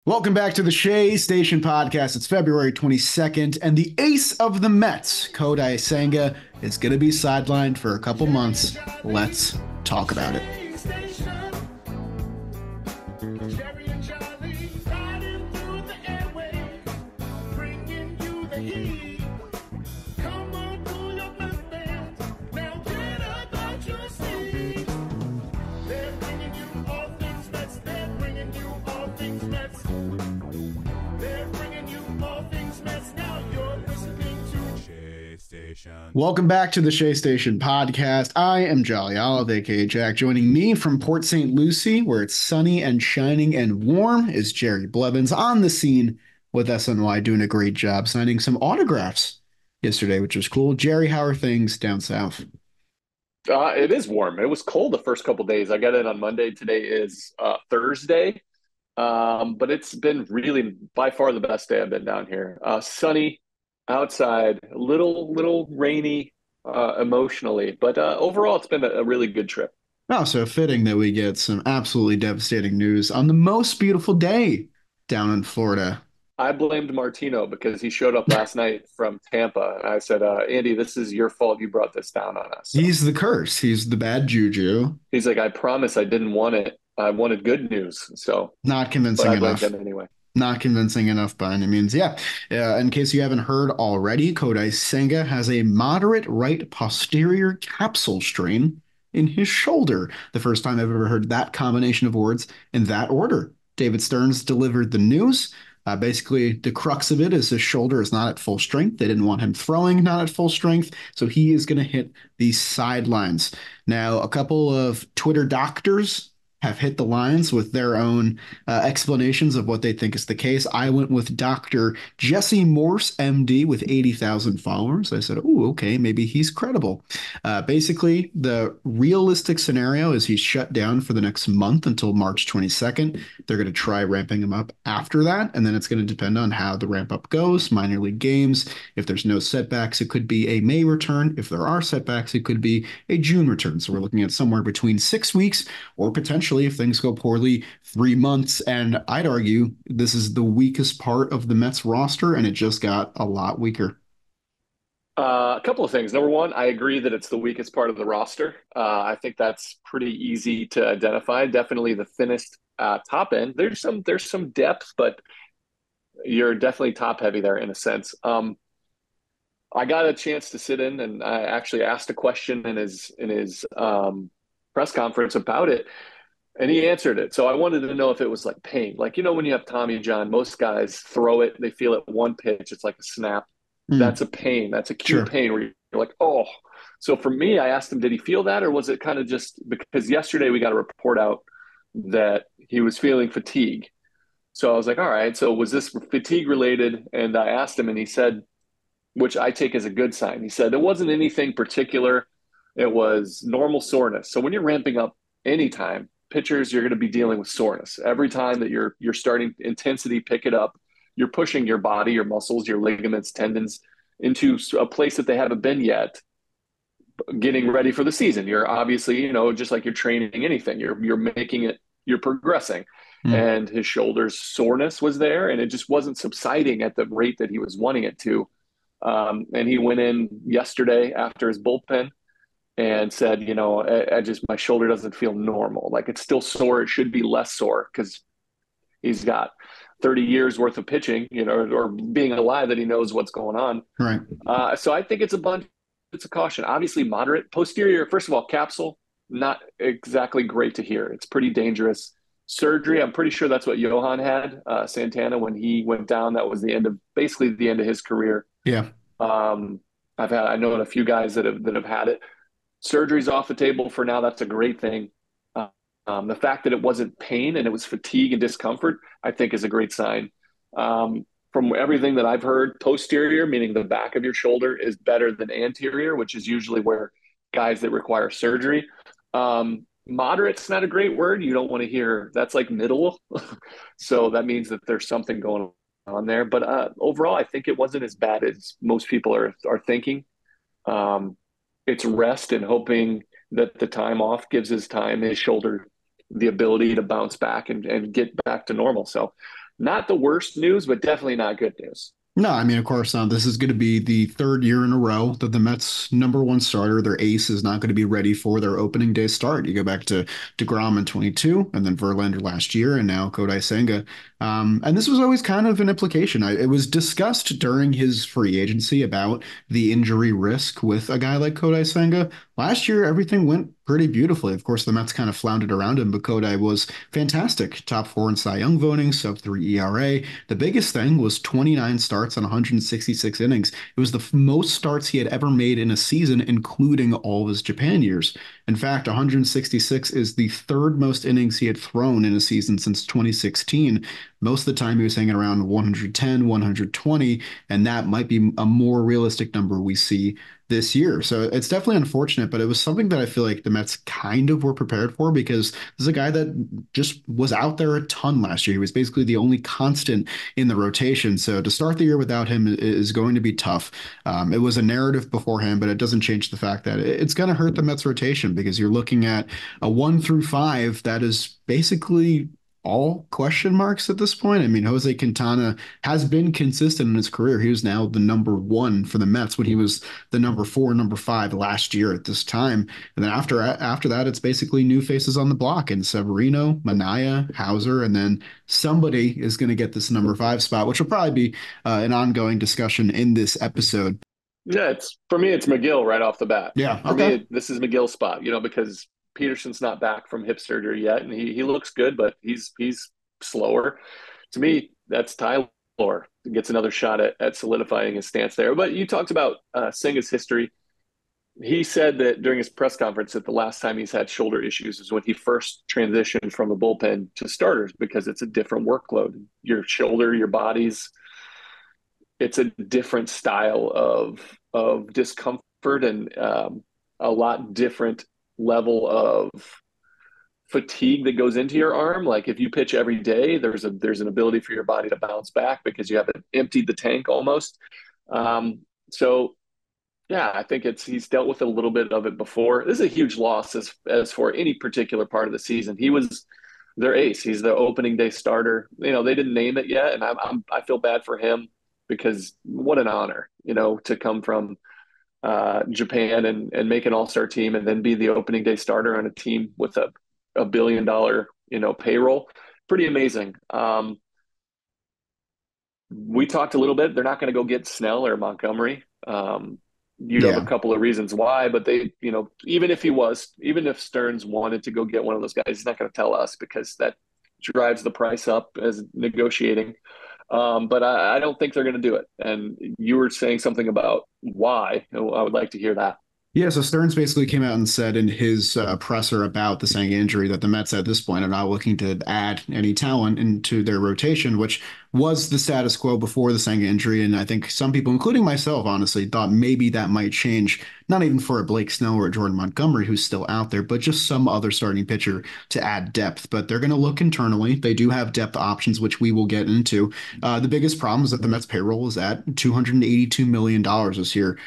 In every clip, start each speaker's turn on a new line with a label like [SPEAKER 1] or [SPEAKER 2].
[SPEAKER 1] Welcome back to the Shea Station podcast. It's February 22nd, and the ace of the Mets, Kodai Senga, is going to be sidelined for a couple months. Let's talk about it. Welcome back to the Shea Station podcast. I am Jolly Olive, aka Jack. Joining me from Port St. Lucie, where it's sunny and shining and warm, is Jerry Blevins on the scene with SNY, doing a great job signing some autographs yesterday, which was cool. Jerry, how are things down south?
[SPEAKER 2] It is warm. It was cold the first couple days. I got in on Monday. Today is Thursday. But it's been really by far the best day I've been down here. Sunny outside, a little rainy emotionally, but overall it's been a really good trip.
[SPEAKER 1] Oh, so fitting that we get some absolutely devastating news on the most beautiful day down in Florida.
[SPEAKER 2] I blamed Martino because he showed up last night from Tampa, and I said, Andy, this is your fault. You brought this down on us. So
[SPEAKER 1] He's the curse. He's the bad juju.
[SPEAKER 2] he's like, I promise I didn't want it. I wanted good news. So,
[SPEAKER 1] Not
[SPEAKER 2] but
[SPEAKER 1] convincing
[SPEAKER 2] I blamed
[SPEAKER 1] enough.
[SPEAKER 2] him anyway.
[SPEAKER 1] Not convincing enough by any means. Yeah. In case you haven't heard already, Kodai Senga has a moderate right posterior capsule strain in his shoulder. The first time I've ever heard that combination of words in that order. David Stearns delivered the news. Basically, the crux of it is his shoulder is not at full strength. They didn't want him throwing not at full strength, so he is going to hit the sidelines. Now, a couple of Twitter doctors have hit the lines with their own explanations of what they think is the case. I went with Dr. Jesse Morse, MD, with 80,000 followers. I said, oh, okay, maybe he's credible. Basically, the realistic scenario is he's shut down for the next month until March 22nd. They're going to try ramping him up after that, and then it's going to depend on how the ramp up goes, minor league games. If there's no setbacks, it could be a May return. If there are setbacks, it could be a June return. So we're looking at somewhere between 6 weeks or potentially, if things go poorly, 3 months. And I'd argue this is the weakest part of the Mets roster, and it just got a lot weaker.
[SPEAKER 2] A couple of things. Number one, I agree that it's the weakest part of the roster. I think that's pretty easy to identify. Definitely the thinnest top end. There's some depth, but you're definitely top heavy there in a sense. I got a chance to sit in, and I actually asked a question in his press conference about it, and he answered it. So I wanted to know if it was like pain, like when you have Tommy John, most guys throw it, they feel it one pitch, it's like a snap. That's
[SPEAKER 1] Mm,
[SPEAKER 2] a pain. That's acute
[SPEAKER 1] sure.
[SPEAKER 2] pain where you're like, oh. So for me, I asked him, did he feel that, or was it kind of just because yesterday we got a report out that he was feeling fatigue? So I was like, all right, so was this fatigue related? And I asked him, and he said, which I take as a good sign. He said it wasn't anything particular. It was normal soreness. So when you're ramping up anytime, pitchers, you're going to be dealing with soreness. Every time that you're starting intensity, pick it up. You're pushing your body, your muscles, your ligaments, tendons into a place that they haven't been yet, getting ready for the season. You're obviously, just like you're training anything, you're making it, you're progressing.
[SPEAKER 1] Mm.
[SPEAKER 2] And his shoulder's soreness was there, and it just wasn't subsiding at the rate that he was wanting it to. And he went in yesterday after his bullpen and said, I just, my shoulder doesn't feel normal. Like it's still sore. It should be less sore because he's got 30 years worth of pitching, or being alive, that he knows what's going on.
[SPEAKER 1] Right.
[SPEAKER 2] So I think it's a caution. Obviously, moderate posterior. First of all, capsule, not exactly great to hear. It's pretty dangerous. Surgery, I'm pretty sure that's what Johan had, Santana, when he went down. That was basically the end of his career.
[SPEAKER 1] Yeah.
[SPEAKER 2] Um, I know a few guys that have had it. Surgery's off the table for now. That's a great thing. The fact that it wasn't pain and it was fatigue and discomfort, I think, is a great sign. From everything that I've heard, posterior, meaning the back of your shoulder, is better than anterior, which is usually where guys that require surgery. Moderate's not a great word. You don't want to hear that's like middle. So that means that there's something going on there. But overall, I think it wasn't as bad as most people are thinking. Um, it's rest and hoping that the time off gives his shoulder, the ability to bounce back and get back to normal. So not the worst news, but definitely not good news.
[SPEAKER 1] No, I mean, of course not. This is going to be the third year in a row that the Mets' number one starter, their ace, is not going to be ready for their opening day start. You go back to DeGrom in 22, and then Verlander last year, and now Kodai Senga. And this was always kind of an implication. It was discussed during his free agency about the injury risk with a guy like Kodai Senga. Last year, everything went pretty beautifully. Of course, the Mets kind of floundered around him, but Kodai was fantastic. Top four in Cy Young voting, sub three ERA. The biggest thing was 29 starts on 166 innings. It was the most starts he had ever made in a season, including all of his Japan years. In fact, 166 is the third most innings he had thrown in a season since 2016. Most of the time, he was hanging around 110, 120, and that might be a more realistic number we see this year. So it's definitely unfortunate, but it was something that I feel like the Mets kind of were prepared for because this is a guy that just was out there a ton last year. He was basically the only constant in the rotation. So to start the year without him is going to be tough. It was a narrative beforehand, but it doesn't change the fact that it's going to hurt the Mets rotation because you're looking at a 1 through 5 that is basically all question marks at this point. I mean, Jose Quintana has been consistent in his career. He was now the number one for the Mets when he was the number four, number five last year at this time. And then after that, it's basically new faces on the block and Severino, Manaya, Hauser, and then somebody is going to get this number five spot, which will probably be an ongoing discussion in this episode.
[SPEAKER 2] Yeah, it's for me, it's McGill right off the bat.
[SPEAKER 1] Yeah.
[SPEAKER 2] For me,
[SPEAKER 1] Okay.
[SPEAKER 2] this is McGill's spot, because Peterson's not back from hip surgery yet, and he looks good, but he's slower. To me, that's Tyler gets another shot at solidifying his stance there. But you talked about Senga's history. He said that during his press conference that the last time he's had shoulder issues is when he first transitioned from the bullpen to starters because it's a different workload. Your shoulder, your body's it's a different style of discomfort and a lot different level of fatigue that goes into your arm. Like if you pitch every day, there's an ability for your body to bounce back because you haven't emptied the tank almost. So yeah, I think it's he's dealt with a little bit of it before. This is a huge loss as for any particular part of the season. He was their ace. He's the opening day starter. They didn't name it yet, and I feel bad for him because what an honor, to come from Japan and make an all star team and then be the opening day starter on a team with a billion dollar payroll. Pretty amazing. We talked a little bit. They're not going to go get Snell or Montgomery. You'd have a
[SPEAKER 1] Yeah.
[SPEAKER 2] couple of reasons why, but even if Stearns wanted to go get one of those guys, he's not going to tell us because that drives the price up as negotiating. But I don't think they're going to do it. And you were saying something about why. I would like to hear that.
[SPEAKER 1] Yeah, so Stearns basically came out and said in his presser about the Senga injury that the Mets at this point are not looking to add any talent into their rotation, which was the status quo before the Senga injury. And I think some people, including myself, honestly, thought maybe that might change, not even for a Blake Snell or a Jordan Montgomery, who's still out there, but just some other starting pitcher to add depth. But they're going to look internally. They do have depth options, which we will get into. The biggest problem is that the Mets payroll is at $282 million this year,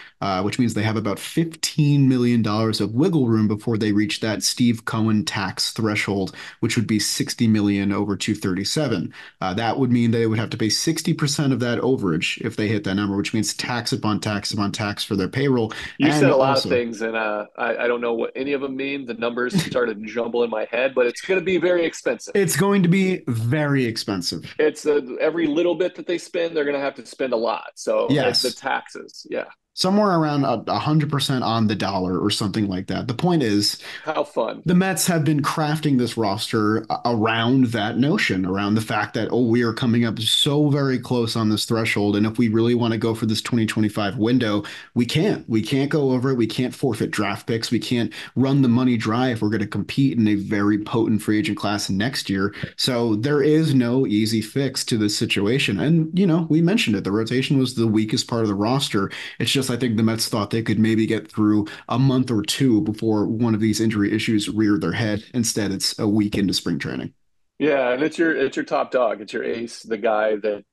[SPEAKER 1] which means they have about $15 million of wiggle room before they reach that Steve Cohen tax threshold, which would be 60 million over 237. That would mean they would have to pay 60% of that overage if they hit that number, which means tax upon tax upon tax for their payroll.
[SPEAKER 2] You
[SPEAKER 1] And
[SPEAKER 2] said a lot of
[SPEAKER 1] also,
[SPEAKER 2] things, and I don't know what any of them mean. The numbers started to jumble in my head, but it's going to be very expensive.
[SPEAKER 1] it's going to be very expensive.
[SPEAKER 2] It's every little bit that they spend, they're going to have to spend a lot. So the
[SPEAKER 1] Yes,
[SPEAKER 2] taxes, yeah.
[SPEAKER 1] somewhere around 100% on the dollar or something like that. The point is,
[SPEAKER 2] How fun.
[SPEAKER 1] the Mets have been crafting this roster around that notion, around the fact that, oh, we are coming up so very close on this threshold. And if we really want to go for this 2025 window, we can't. We can't go over it. We can't forfeit draft picks. We can't run the money dry if we're going to compete in a very potent free agent class next year. So there is no easy fix to this situation. And, we mentioned it. The rotation was the weakest part of the roster. It's just, I think the Mets thought they could maybe get through a month or two before one of these injury issues rear their head. Instead, it's a week into spring training.
[SPEAKER 2] Yeah, and it's your top dog. It's your ace, the guy that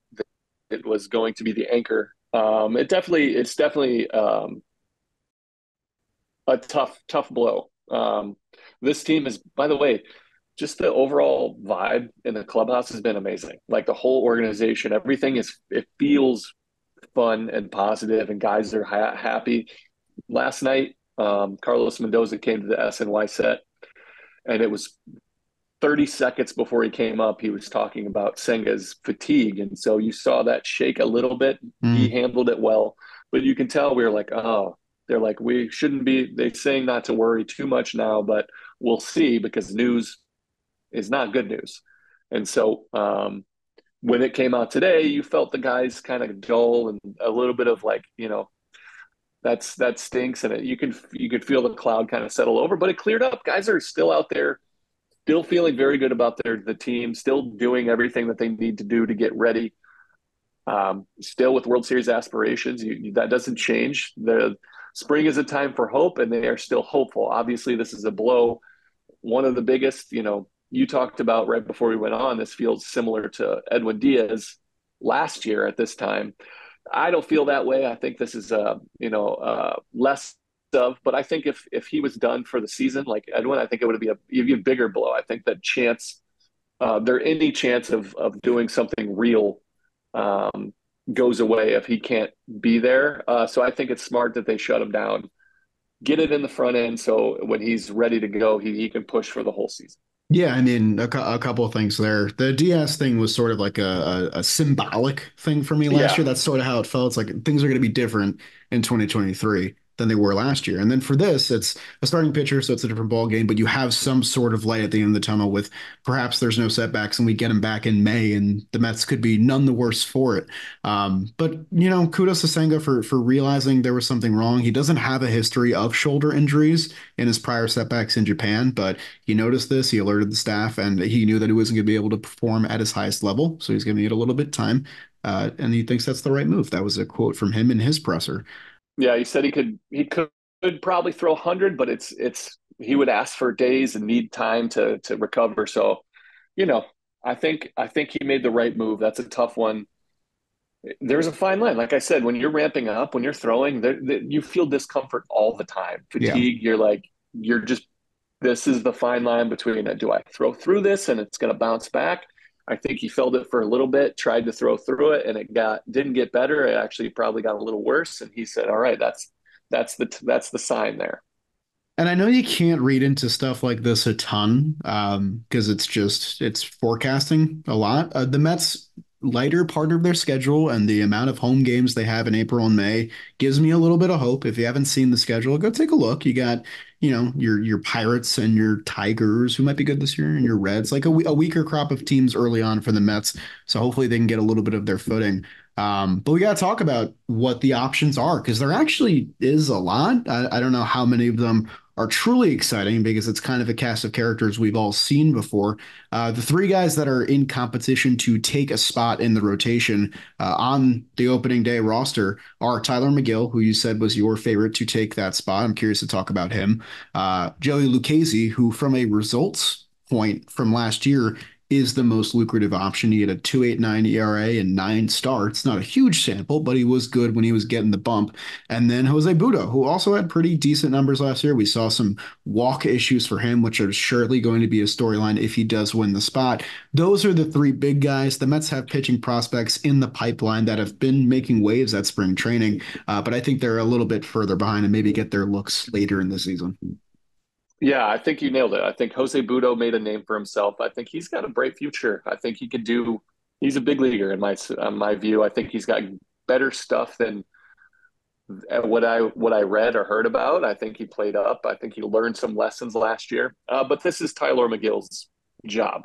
[SPEAKER 2] it was going to be the anchor. It's definitely a tough blow. This team is, by the way, just the overall vibe in the clubhouse has been amazing. Like the whole organization, everything it feels fun and positive, and guys are happy. Last night, Carlos Mendoza came to the SNY set, and it was 30 seconds before he came up, he was talking about Senga's fatigue. And so you saw that shake a little bit. He
[SPEAKER 1] Mm.
[SPEAKER 2] handled it well, but you can tell we were like, oh, they're like, we shouldn't be, they're saying not to worry too much now, but we'll see because news is not good news. And so when it came out today, you felt the guys kind of dull and a little bit of like, that stinks, and you could feel the cloud kind of settle over, but it cleared up. Guys are still out there, still feeling very good about the team, still doing everything that they need to do to get ready. Still with World Series aspirations, that doesn't change. The spring is a time for hope, and they are still hopeful. Obviously, this is a blow, one of the biggest. You talked about right before we went on. This feels similar to Edwin Diaz last year at this time. I don't feel that way. I think this is less of, but I think if he was done for the season like Edwin, I think it would be a even bigger blow. I think that there any chance of doing something real um, goes away if he can't be there. So I think it's smart that they shut him down, get it in the front end, so when he's ready to go, he can push for the whole season.
[SPEAKER 1] Yeah, I mean, a couple of things there. The DS thing was sort of like a symbolic thing for me last
[SPEAKER 2] Yeah,
[SPEAKER 1] year. That's sort of how it felt. It's like things are going to be different in 2023 than they were last year. And then for this, it's a starting pitcher, so it's a different ball game, but you have some sort of light at the end of the tunnel with perhaps there's no setbacks and we get him back in May and the Mets could be none the worse for it. But kudos to Senga for realizing there was something wrong. He doesn't have a history of shoulder injuries in his prior setbacks in Japan, but he noticed this, he alerted the staff, and he knew that he wasn't going to be able to perform at his highest level. So he's going to need a little bit of time. And he thinks that's the right move. That was a quote from him in his presser.
[SPEAKER 2] yeah. He said he could probably throw 100, but it's he would ask for days and need time to recover. So you know, I think he made the right move. That's a tough one. There's a fine line. Like I said, when you're ramping up, when you're throwing, you feel discomfort all the time.
[SPEAKER 1] Yeah.
[SPEAKER 2] Fatigue, you're just, this is the fine line between do I throw through this and it's going to bounce back? I think he felt it for a little bit, tried to throw through it, and didn't get better. It actually probably got a little worse. And he said, "All right, that's the sign there."
[SPEAKER 1] And I know you can't read into stuff like this a ton, because it's forecasting a lot. The Mets lighter part of their schedule and the amount of home games they have in April and May gives me a little bit of hope. If you haven't seen the schedule, go take a look. You got, your Pirates and your Tigers who might be good this year, and your Reds, like a weaker crop of teams early on for the Mets. So hopefully they can get a little bit of their footing. But we got to talk about what the options are because there actually is a lot. I don't know how many of them are truly exciting because it's kind of a cast of characters we've all seen before. The three guys that are in competition to take a spot in the rotation on the opening day roster are Tyler McGill, who you said was your favorite to take that spot. I'm curious to talk about him. Joey Lucchesi, who from a results point from last year is the most lucrative option. He had a 2.89 ERA and 9 starts. Not a huge sample, but he was good when he was getting the bump. And then Jose Budo, who also had pretty decent numbers last year. We saw some walk issues for him, which are surely going to be a storyline if he does win the spot. Those are the three big guys. The Mets have pitching prospects in the pipeline that have been making waves at spring training, but I think they're a little bit further behind and maybe get their looks later in the season.
[SPEAKER 2] Yeah, I think you nailed it. I think Jose Budo made a name for himself. I think he's got a bright future. I think he could do. He's a big leaguer in my view. I think he's got better stuff than what I read or heard about. I think he played up. I think he learned some lessons last year. But this is Tyler McGill's job.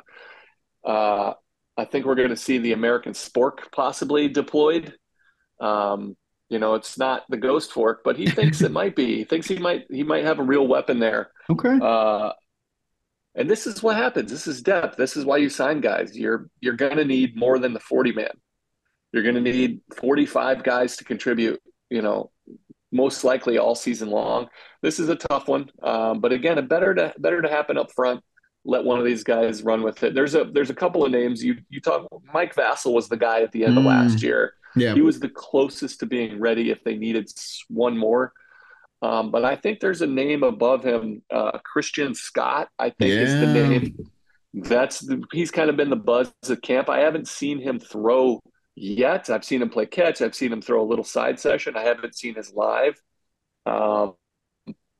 [SPEAKER 2] Uh, I think we're going to see the American Spork possibly deployed. It's not the Ghost Fork, but he thinks it might be. He thinks he might have a real weapon there.
[SPEAKER 1] Okay.
[SPEAKER 2] Uh, and this is what happens. This is depth. This is why you sign guys. You're going to need more than the 40 man. You're going to need 45 guys to contribute. You know, most likely all season long. This is a tough one, but again, it better to happen up front. Let one of these guys run with it. There's a couple of names you talk. Mike Vassell was the guy at the end of last
[SPEAKER 1] Mm,
[SPEAKER 2] year.
[SPEAKER 1] yeah.
[SPEAKER 2] He was the closest to being ready if they needed one more. But I think there's a name above him. Christian Scott, I think, is the
[SPEAKER 1] Yeah.
[SPEAKER 2] name He's kind of been the buzz at camp. I haven't seen him throw yet. I've seen him play catch. I've seen him throw a little side session. I haven't seen his live. Um,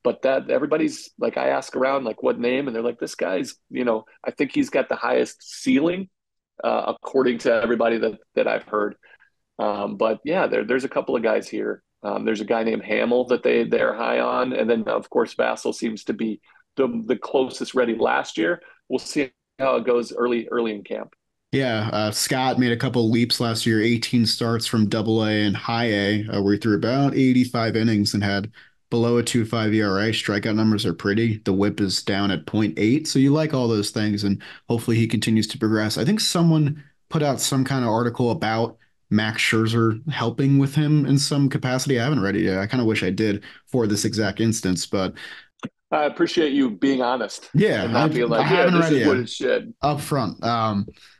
[SPEAKER 2] but that everybody's like, I ask around like what name, and they're like, this guy's, I think he's got the highest ceiling, according to everybody that I've heard. But yeah, there's a couple of guys here. There's a guy named Hamill that they're high on, and then of course Vassell seems to be the closest ready last year. We'll see how it goes early in camp.
[SPEAKER 1] Yeah, Scott made a couple leaps last year, 18 starts from Double A and High A, where he threw about 85 innings and had below a 2.5 ERA. Strikeout numbers are pretty. The whip is down at point 0.8, so you like all those things, and hopefully he continues to progress. I think someone put out some kind of article about Max Scherzer helping with him in some capacity. I haven't read it yet. I kind of wish I did for this exact instance, but
[SPEAKER 2] I appreciate you being honest
[SPEAKER 1] yeah,
[SPEAKER 2] and not being
[SPEAKER 1] I
[SPEAKER 2] like, yeah,
[SPEAKER 1] haven't
[SPEAKER 2] this
[SPEAKER 1] read it
[SPEAKER 2] is what
[SPEAKER 1] yet
[SPEAKER 2] it should.
[SPEAKER 1] up front.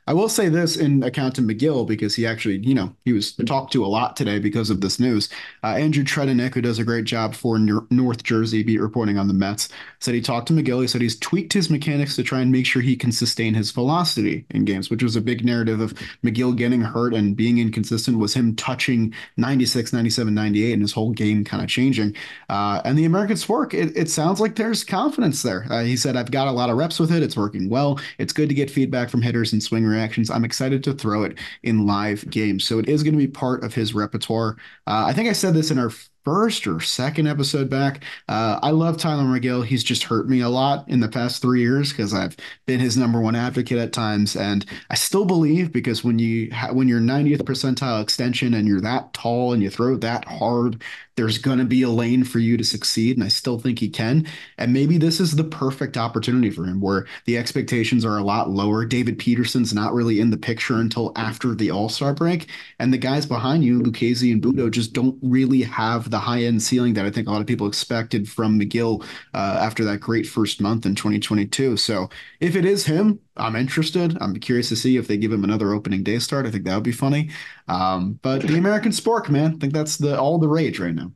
[SPEAKER 1] I will say this in account to McGill because he actually, he was talked to a lot today because of this news. Andrew Tredenick, who does a great job for North Jersey beat reporting on the Mets, said he talked to McGill. He said he's tweaked his mechanics to try and make sure he can sustain his velocity in games, which was a big narrative of McGill getting hurt and being inconsistent was him touching 96, 97, 98 and his whole game kind of changing. And the American Spork, it sounds like there's confidence there. He said, I've got a lot of reps with it. It's working well. It's good to get feedback from hitters and swing reactions. I'm excited to throw it in live games. So it is going to be part of his repertoire. I think I said this in our first or second episode back. I love Tyler McGill. He's just hurt me a lot in the past 3 years because I've been his number one advocate at times, and I still believe because when you're 90th percentile extension and you're that tall and you throw that hard, there's going to be a lane for you to succeed, and I still think he can. And maybe this is the perfect opportunity for him where the expectations are a lot lower. David Peterson's not really in the picture until after the All-Star break, and the guys behind you, Lucchesi and Budo, just don't really have the high-end ceiling that I think a lot of people expected from McGill after that great first month in 2022. So if it is him, I'm interested. I'm curious to see if they give him another opening day start. I think that would be funny. But the American Spork, man, I think that's the all the rage right now.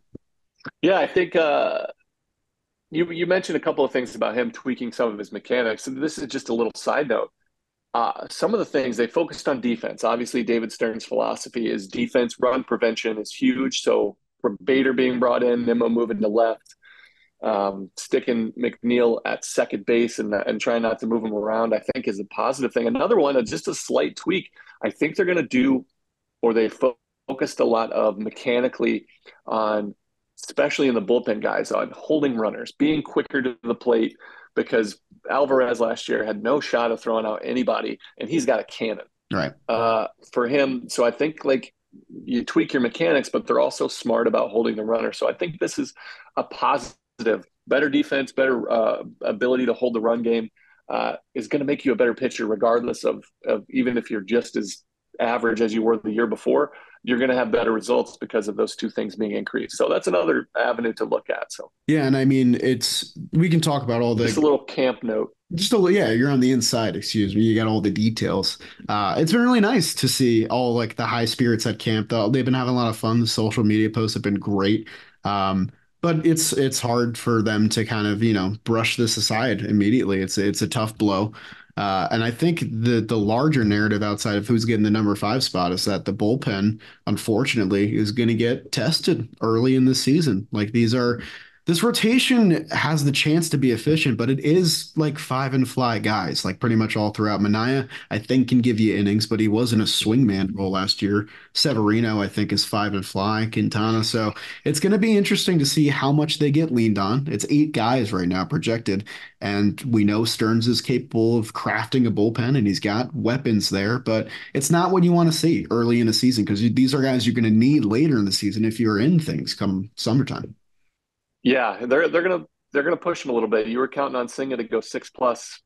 [SPEAKER 2] Yeah, I think you mentioned a couple of things about him tweaking some of his mechanics. And this is just a little side note. Some of the things they focused on defense. Obviously, David Stern's philosophy is defense run prevention is huge. So from Bader being brought in, Nimmo moving to left, sticking McNeil at second base and trying not to move him around, I think is a positive thing. Another one, just a slight tweak. I think they're going to do, or they focused a lot of mechanically on, especially in the bullpen guys, on holding runners, being quicker to the plate because Alvarez last year had no shot of throwing out anybody, and he's got a cannon
[SPEAKER 1] Right.
[SPEAKER 2] for him. So I think like you tweak your mechanics, but they're also smart about holding the runner. So I think this is a positive. Better defense, better ability to hold the run game is going to make you a better pitcher, regardless of even if you're just as average as you were the year before. You're going to have better results because of those two things being increased. So that's another avenue to look at. So
[SPEAKER 1] Yeah, and I mean, we can talk about all
[SPEAKER 2] just a
[SPEAKER 1] the
[SPEAKER 2] little camp note.
[SPEAKER 1] yeah, you're on the inside, excuse me. You got all the details. It's been really nice to see all like the high spirits at camp though. They've been having a lot of fun. The social media posts have been great. Um, but it's hard for them to kind of, brush this aside immediately. It's a tough blow. And I think the larger narrative outside of who's getting the number 5 spot is that the bullpen, unfortunately, is going to get tested early in the season. Like this rotation has the chance to be efficient, but it is like five and fly guys, like pretty much all throughout. Mania, I think, can give you innings, but he was in a swingman role last year. Severino, I think, is five and fly. Quintana. So it's going to be interesting to see how much they get leaned on. It's 8 guys right now projected, and we know Stearns is capable of crafting a bullpen, and he's got weapons there, but it's not what you want to see early in the season because these are guys you're going to need later in the season if you're in things come summertime.
[SPEAKER 2] Yeah, they're gonna push him a little bit. You were counting on Senga to go 6+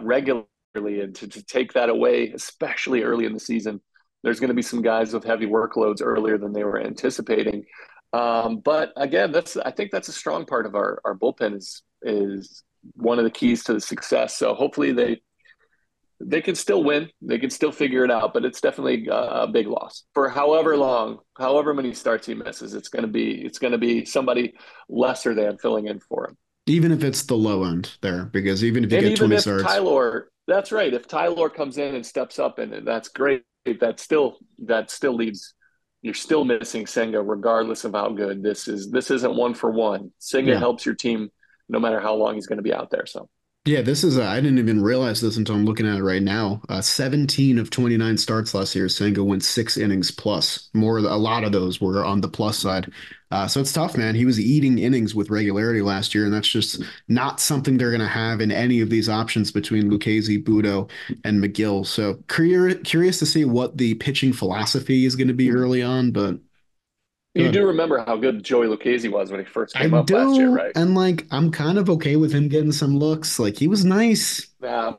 [SPEAKER 2] regularly, and to take that away, especially early in the season. There's going to be some guys with heavy workloads earlier than they were anticipating. But again, I think that's a strong part of our bullpen is one of the keys to the success. So hopefully they can still win. They can still figure it out, but it's definitely a big loss for however long, however many starts he misses. It's going to be somebody lesser than filling in for him.
[SPEAKER 1] Even if it's the low end there, because even if you
[SPEAKER 2] And
[SPEAKER 1] get
[SPEAKER 2] even
[SPEAKER 1] 20
[SPEAKER 2] if
[SPEAKER 1] starts,
[SPEAKER 2] Tyler, that's right, if Tyler comes in and steps up, and that's great, that still leaves you're still missing Senga, regardless of how good this is. This isn't one for one. Senga
[SPEAKER 1] yeah.
[SPEAKER 2] helps your team no matter how long he's going to be out there. So
[SPEAKER 1] Yeah, this is, I didn't even realize this until I'm looking at it right now. 17 of 29 starts last year, Senga went 6 innings plus. A lot of those were on the plus side. So it's tough, man. He was eating innings with regularity last year, and that's just not something they're going to have in any of these options between Lucchesi, Budo, and McGill. So curious to see what the pitching philosophy is going to be early on, but
[SPEAKER 2] you
[SPEAKER 1] good.
[SPEAKER 2] do remember how good Joey Lucchesi was when he first
[SPEAKER 1] I
[SPEAKER 2] came up last year,
[SPEAKER 1] do,
[SPEAKER 2] right?
[SPEAKER 1] and like I'm kind of okay with him getting some looks. Like he was nice.
[SPEAKER 2] Uh,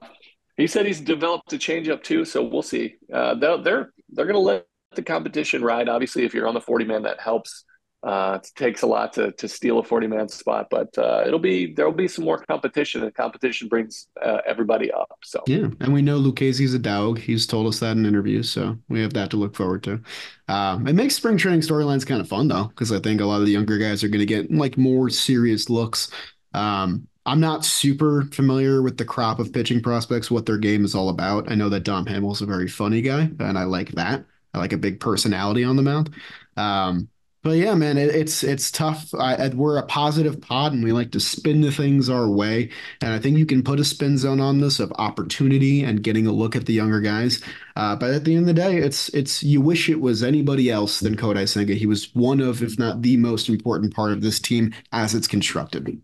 [SPEAKER 2] he said he's developed a changeup too, so we'll see. They're going to let the competition ride. Obviously, if you're on the 40 man, that helps. It takes a lot to steal a 40 man spot, but there'll be some more competition, and competition brings everybody up. So
[SPEAKER 1] Yeah, and we know Lucchese's a dog. He's told us that in interviews, so we have that to look forward to. It makes spring training storylines kind of fun though, because I think a lot of the younger guys are going to get like more serious looks. I'm not super familiar with the crop of pitching prospects, what their game is all about. I know that Dom Hamill's a very funny guy, and I like that. I like a big personality on the mound. But yeah, man, it's tough. We're a positive pod, and we like to spin the things our way. And I think you can put a spin zone on this of opportunity and getting a look at the younger guys. But at the end of the day, it's you wish it was anybody else than Kodai Senga. He was one of, if not the most important part of this team as it's constructed.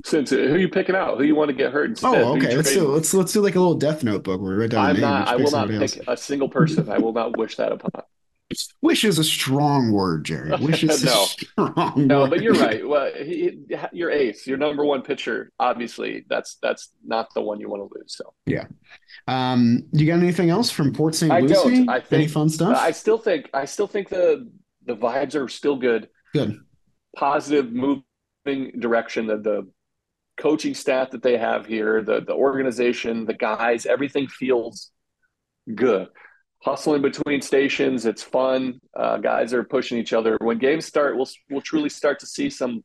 [SPEAKER 2] since who are you picking out? Who you want to get hurt instead?
[SPEAKER 1] Oh,
[SPEAKER 2] Who you
[SPEAKER 1] okay. Let's do
[SPEAKER 2] trading?
[SPEAKER 1] let's do like a little death notebook where we write down a name,
[SPEAKER 2] I
[SPEAKER 1] each pick
[SPEAKER 2] will not
[SPEAKER 1] somebody else.
[SPEAKER 2] pick a single person. I will not wish that upon.
[SPEAKER 1] Wish is a strong word, Jerry. Wish is a
[SPEAKER 2] No,
[SPEAKER 1] strong
[SPEAKER 2] no, but you're
[SPEAKER 1] word.
[SPEAKER 2] right. Well, your ace, your number one pitcher. Obviously, that's not the one you want to lose. So
[SPEAKER 1] Yeah. You got anything else from Port St.
[SPEAKER 2] I don't.
[SPEAKER 1] Lucie? Any fun stuff?
[SPEAKER 2] I still think the vibes are still good.
[SPEAKER 1] Good.
[SPEAKER 2] Positive, moving direction. The coaching staff that they have here, the organization, the guys, everything feels good. Hustling between stations, it's fun. Guys are pushing each other. When games start, we'll truly start to see some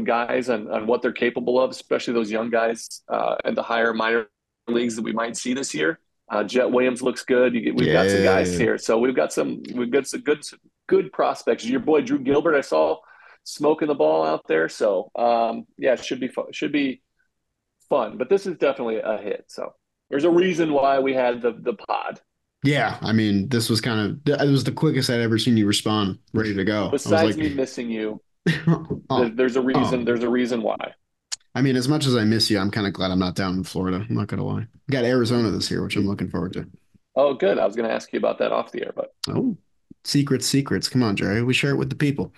[SPEAKER 2] guys on what they're capable of, especially those young guys and the higher minor leagues that we might see this year. Jet Williams looks good. We've got some guys
[SPEAKER 1] Yeah.
[SPEAKER 2] here, so we've got some good prospects. Your boy Drew Gilbert, I saw smoking the ball out there. So yeah, it should be fun. Should be fun. But this is definitely a hit. So there's a reason why we had the pod.
[SPEAKER 1] Yeah, I mean, this was it was the quickest I'd ever seen you respond, ready to go. I was
[SPEAKER 2] Besides
[SPEAKER 1] like,
[SPEAKER 2] me missing you,
[SPEAKER 1] oh,
[SPEAKER 2] there's a
[SPEAKER 1] oh.
[SPEAKER 2] reason. There's a reason why.
[SPEAKER 1] I mean, as much as I miss you, I'm kind of glad I'm not down in Florida. I'm not gonna lie. We got Arizona this year, which I'm looking forward to.
[SPEAKER 2] Oh, good. I was going to ask you about that off the air, but
[SPEAKER 1] Oh, secrets. Come on, Jerry. We share it with the people.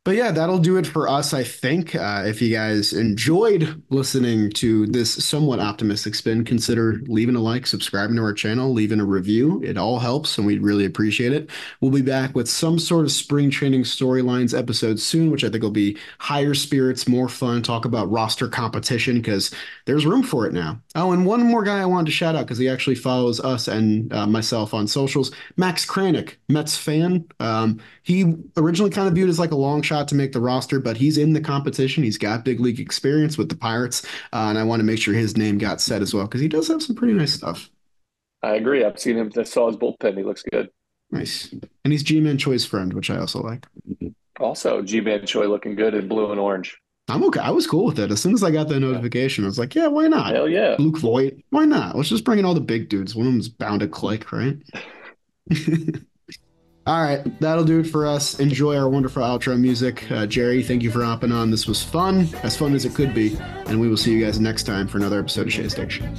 [SPEAKER 1] But yeah, that'll do it for us, I think. If you guys enjoyed listening to this somewhat optimistic spin, consider leaving a like, subscribing to our channel, leaving a review. It all helps, and we'd really appreciate it. We'll be back with some sort of spring training storylines episode soon, which I think will be higher spirits, more fun, talk about roster competition because there's room for it now. Oh, and one more guy I wanted to shout out because he actually follows us and myself on socials. Max Kranick, Mets fan. He originally kind of viewed as like a long shot to make the roster, but he's in the competition. He's got big league experience with the Pirates, and I want to make sure his name got said as well because he does have some pretty nice stuff.
[SPEAKER 2] I agree. I've seen him. I saw his bullpen. He looks good.
[SPEAKER 1] Nice, and he's G-Man Choi's friend, which I also like.
[SPEAKER 2] Also, G-Man Choi looking good in blue and orange.
[SPEAKER 1] I'm okay. I was cool with it as soon as I got that
[SPEAKER 2] Yeah.
[SPEAKER 1] notification. I was like, yeah, why not?
[SPEAKER 2] Hell yeah.
[SPEAKER 1] Luke Voigt, why not? Let's just bring in all the big dudes. One of them's bound to click, right? All right, that'll do it for us. Enjoy our wonderful outro music. Jerry, thank you for hopping on. This was as fun as it could be. And we will see you guys next time for another episode of Shea Station.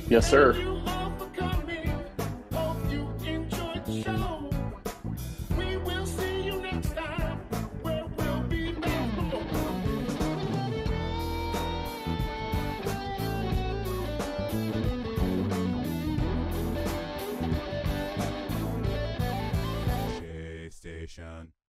[SPEAKER 2] Yes, sir.
[SPEAKER 3] Station.